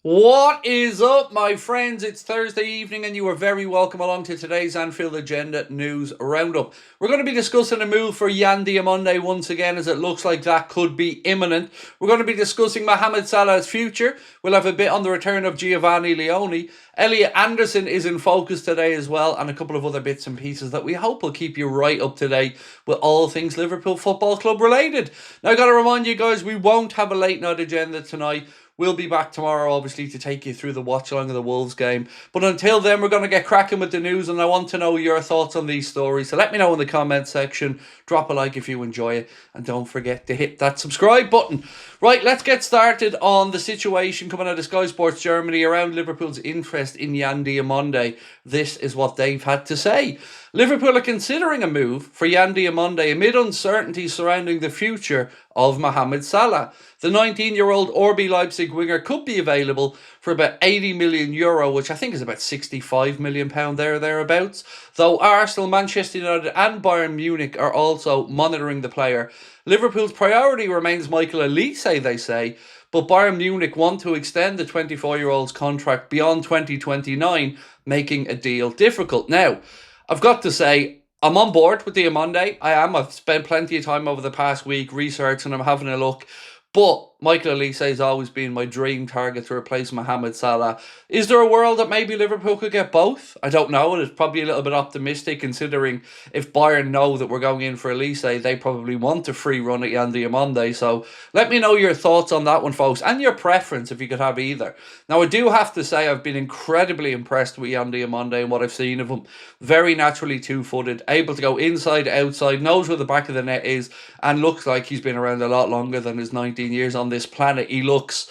What is up, my friends? It's Thursday evening and you are very welcome along to today's Anfield Agenda News Roundup. We're going to be discussing a move for Yan Diamonde once again, as it looks like that could be imminent. We're going to be discussing Mohamed Salah's future. We'll have a bit on the return of Giovanni Leoni. Elliot Anderson is in focus today as well, and a couple of other bits and pieces that we hope will keep you right up to date with all things Liverpool Football Club related. Now, I got to remind you guys, we won't have a late night agenda tonight. We'll be back tomorrow, obviously, to take you through the watch-along of the Wolves game. But until then, we're going to get cracking with the news, and I want to know your thoughts on these stories. So let me know in the comment section. Drop a like if you enjoy it, and don't forget to hit that subscribe button. Right, let's get started on the situation coming out of Sky Sports Germany around Liverpool's interest in Yan Diamonde. This is what they've had to say. Liverpool are considering a move for Yan Diamonde amid uncertainty surrounding the future of Mohamed Salah. The 19-year-old RB Leipzig winger could be available for about €80 million, which I think is about £65 million there or thereabouts. Though Arsenal, Manchester United and Bayern Munich are also monitoring the player. Liverpool's priority remains Michael Olise, they say, but Bayern Munich want to extend the 24-year-old's contract beyond 2029, making a deal difficult. Now, I've got to say, I'm on board with Diamonde. I've spent plenty of time over the past week researching. I'm having a look. But Michael Olise has always been my dream target to replace Mohamed Salah. Is there a world that maybe Liverpool could get both? I don't know. It's probably a little bit optimistic, considering if Bayern know that we're going in for Olise, they probably want a free run at Yan Diamonde. So let me know your thoughts on that one, folks, and your preference if you could have either. Now, I do have to say I've been incredibly impressed with Yan Diamonde and what I've seen of him. Very naturally two-footed, able to go inside, outside, knows where the back of the net is, and looks like he's been around a lot longer than his 19 years on this planet. He looks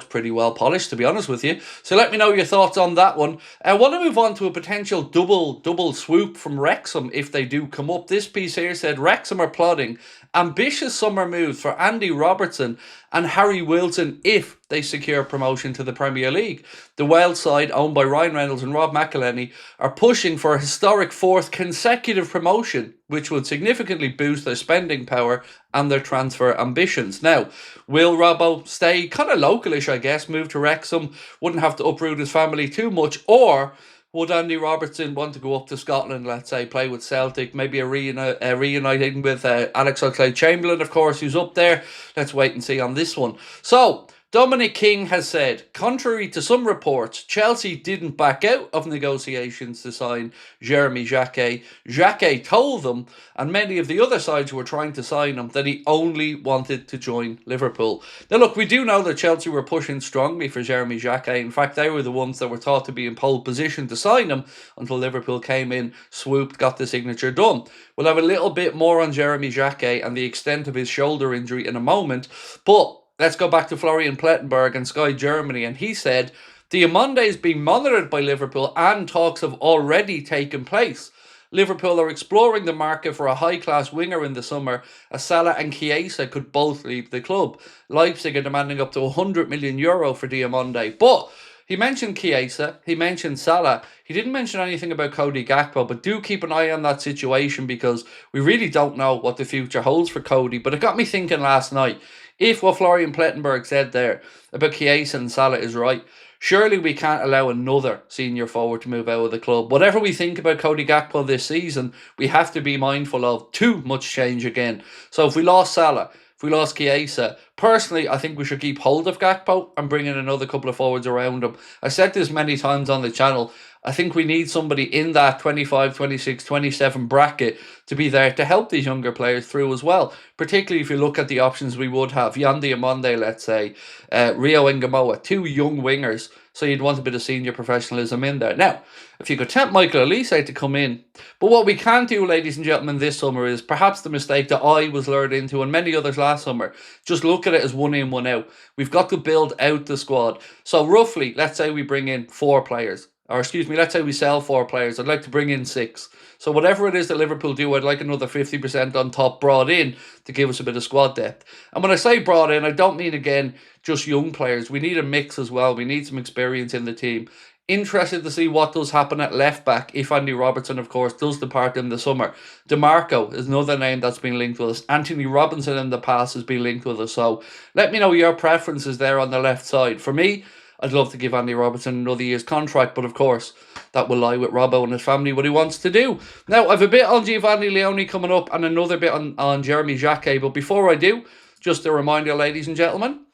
pretty well polished, to be honest with you. So let me know your thoughts on that one. I want to move on to a potential double swoop from Wrexham if they do come up. This piece here said Wrexham are plotting ambitious summer moves for Andy Robertson and Harry Wilson if they secure promotion to the Premier League. The Wales side, owned by Ryan Reynolds and Rob McElhenney, are pushing for a historic fourth consecutive promotion, which would significantly boost their spending power and their transfer ambitions. Now, will Robbo stay kind of localish, I guess, move to Wrexham, wouldn't have to uproot his family too much, or would Andy Robertson want to go up to Scotland, let's say, play with Celtic, maybe a reuniting with Alex Oxlade-Chamberlain, of course, who's up there? Let's wait and see on this one. So, Dominic King has said, contrary to some reports, Chelsea didn't back out of negotiations to sign Jeremy Jacquet. Jacquet told them, and many of the other sides who were trying to sign him, that he only wanted to join Liverpool. Now look, we do know that Chelsea were pushing strongly for Jeremy Jacquet. In fact, they were the ones that were thought to be in pole position to sign him until Liverpool came in, swooped, got the signature done. We'll have a little bit more on Jeremy Jacquet and the extent of his shoulder injury in a moment, but let's go back to Florian Plettenberg and Sky Germany, and he said, Diamonde is being monitored by Liverpool and talks have already taken place. Liverpool are exploring the market for a high-class winger in the summer, as Salah and Chiesa could both leave the club. Leipzig are demanding up to €100 million for Diamonde, but he mentioned Chiesa, he mentioned Salah, he didn't mention anything about Cody Gakpo, but do keep an eye on that situation because we really don't know what the future holds for Cody. But it got me thinking last night, if what Florian Plettenberg said there about Chiesa and Salah is right, surely we can't allow another senior forward to move out of the club. Whatever we think about Cody Gakpo this season, we have to be mindful of too much change again. So if we lost Salah, if we lost Chiesa, personally, I think we should keep hold of Gakpo and bring in another couple of forwards around him. I said this many times on the channel. I think we need somebody in that 25, 26, 27 bracket to be there to help these younger players through as well. Particularly if you look at the options we would have. Yan Diamonde, let's say, Rio Ngamoa, two young wingers. So you'd want a bit of senior professionalism in there. Now, if you could tempt Michael Olise to come in. But what we can't do, ladies and gentlemen, this summer is perhaps the mistake that I was lured into and many others last summer. Just look at it as one in, one out. We've got to build out the squad. So roughly, let's say we bring in 4 players. Or excuse me, let's say we sell 4 players. I'd like to bring in 6. So whatever it is that Liverpool do, I'd like another 50% on top brought in to give us a bit of squad depth. And when I say brought in, I don't mean, again, just young players. We need a mix as well. We need some experience in the team. Interested to see what does happen at left back if Andy Robertson, of course, does depart in the summer. DeMarco is another name that's been linked with us. Anthony Robinson in the past has been linked with us. So let me know your preferences there on the left side. For me, I'd love to give Andy Robertson another year's contract, but of course, that will lie with Robbo and his family, what he wants to do. Now, I've a bit on Giovanni Leoni coming up and another bit on Jeremy Jacquet, but before I do, just a reminder, ladies and gentlemen,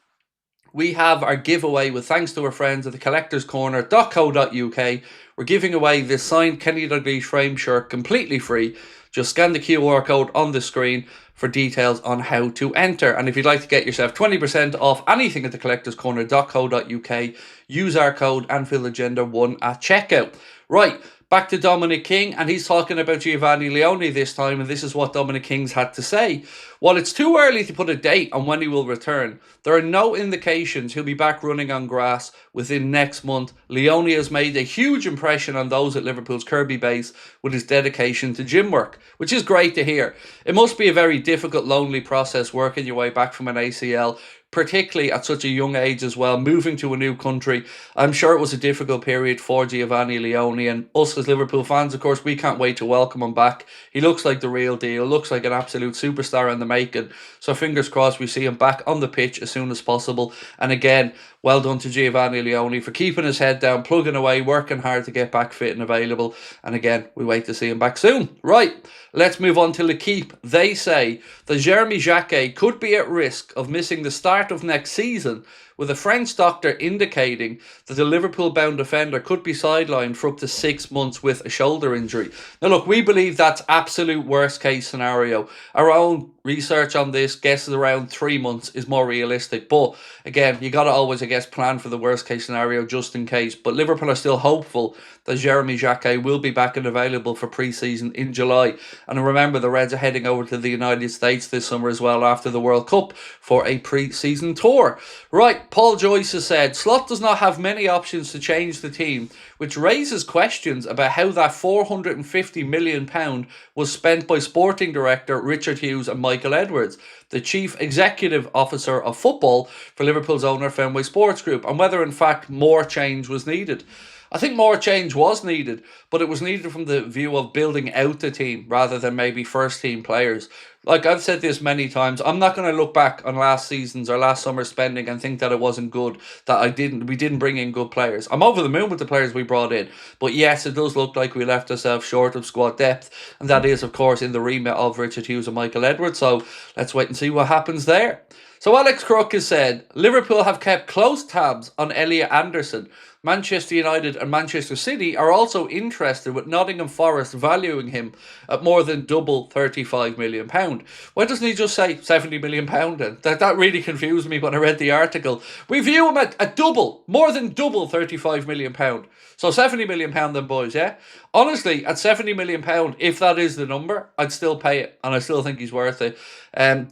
we have our giveaway with thanks to our friends at the collectorscorner.co.uk. We're giving away this signed Kenny Dalglish frame shirt completely free. Just scan the QR code on the screen for details on how to enter. And if you'd like to get yourself 20% off anything at the collectorscorner.co.uk, use our code Anfield Agenda 1 at checkout. Right, back to Dominic King, and he's talking about Giovanni Leoni this time, and this is what Dominic King's had to say. While it's too early to put a date on when he will return, there are no indications he'll be back running on grass within next month. Leoni has made a huge impression on those at Liverpool's Kirkby base with his dedication to gym work, which is great to hear. It must be a very difficult, lonely process working your way back from an ACL, particularly at such a young age as well, moving to a new country. I'm sure it was a difficult period for Giovanni Leoni, and us as Liverpool fans, of course, we can't wait to welcome him back. He looks like the real deal, looks like an absolute superstar in the making, so fingers crossed we see him back on the pitch as soon as possible. And again, well done to Giovanni Leoni for keeping his head down, plugging away, working hard to get back fit and available. And again, we wait to see him back soon. Right, let's move on to L'Équipe. They say that Jeremy Jacquet could be at risk of missing the start of next season, with a French doctor indicating that the Liverpool-bound defender could be sidelined for up to 6 months with a shoulder injury. Now look, we believe that's absolute worst case scenario. Our own research on this guesses around 3 months is more realistic. But again, you got to always, I guess, plan for the worst case scenario just in case. But Liverpool are still hopeful that Jeremy Jacquet will be back and available for pre-season in July. And remember, the Reds are heading over to the United States this summer as well after the World Cup for a pre-season tour. Right, Paul Joyce has said, Slot does not have many options to change the team, which raises questions about how that £450 million was spent by sporting director Richard Hughes and Michael Edwards, the chief executive officer of football for Liverpool's owner Fenway Sports Group, and whether in fact more change was needed. I think more change was needed, but it was needed from the view of building out the team rather than maybe first team players. Like I've said this many times, I'm not going to look back on last season's or last summer's spending and think that it wasn't good, that we didn't bring in good players. I'm over the moon with the players we brought in, but yes, it does look like we left ourselves short of squad depth, and that is of course in the remit of Richard Hughes and Michael Edwards, so let's wait and see what happens there. So Alex Crook has said, Liverpool have kept close tabs on Elliot Anderson. Manchester United and Manchester City are also interested, with Nottingham Forest valuing him at more than double £35 million. Why doesn't he just say £70 million then? That really confused me when I read the article. We view him at double, more than double £35 million. So £70 million then, boys, yeah? Honestly, at £70 million, if that is the number, I'd still pay it, and I still think he's worth it.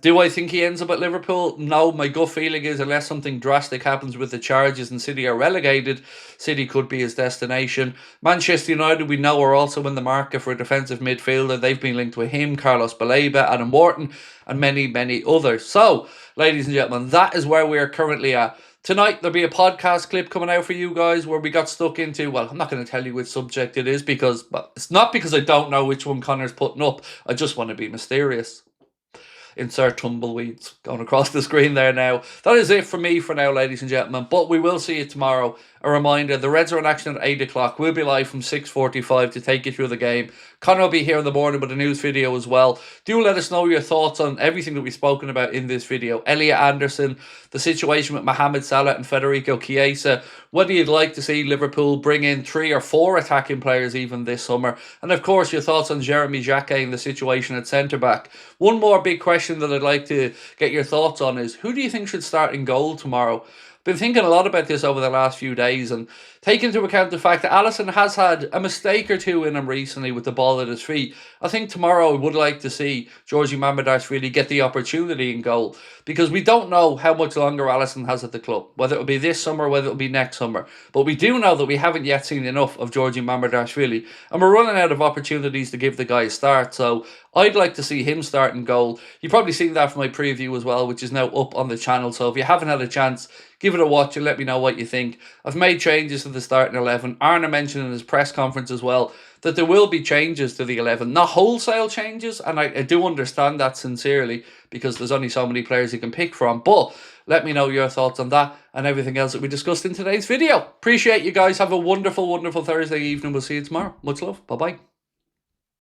Do I think he ends up at Liverpool? No, my gut feeling is unless something drastic happens with the charges and City are relegated, City could be his destination. Manchester United, we know, are also in the market for a defensive midfielder. They've been linked with him, Carlos Baleba, Adam Wharton, and many, many others. So, ladies and gentlemen, that is where we are currently at. Tonight, there'll be a podcast clip coming out for you guys where we got stuck into, well, I'm not going to tell you which subject it is because, well, it's not because I don't know which one Connor's putting up. I just want to be mysterious. Insert tumbleweeds going across the screen there now. That is it for me for now, ladies and gentlemen. But we will see you tomorrow. A reminder, the Reds are in action at 8 o'clock. We'll be live from 6:45 to take you through the game. Connor will be here in the morning with a news video as well. Do let us know your thoughts on everything that we've spoken about in this video. Elliot Anderson, the situation with Mohamed Salah and Federico Chiesa. Whether you'd like to see Liverpool bring in 3 or 4 attacking players even this summer. And of course, your thoughts on Jeremy Jacquet and the situation at centre-back. One more big question that I'd like to get your thoughts on is, who do you think should start in goal tomorrow? Been thinking a lot about this over the last few days, and take into account the fact that Alisson has had a mistake or two in him recently with the ball at his feet. I think tomorrow I would like to see Georgi Mamardashvili get the opportunity in goal, because we don't know how much longer Alisson has at the club, whether it'll be this summer, whether it'll be next summer. But we do know that we haven't yet seen enough of Georgi Mamardashvili, and we're running out of opportunities to give the guy a start. So I'd like to see him start in goal. You've probably seen that from my preview as well, which is now up on the channel. So if you haven't had a chance, give it a watch and let me know what you think. I've made changes to the starting 11. Arne mentioned in his press conference as well that there will be changes to the 11. Not wholesale changes, and I do understand that sincerely because there's only so many players you can pick from. But let me know your thoughts on that and everything else that we discussed in today's video. Appreciate you guys. Have a wonderful, wonderful Thursday evening. We'll see you tomorrow. Much love. Bye-bye.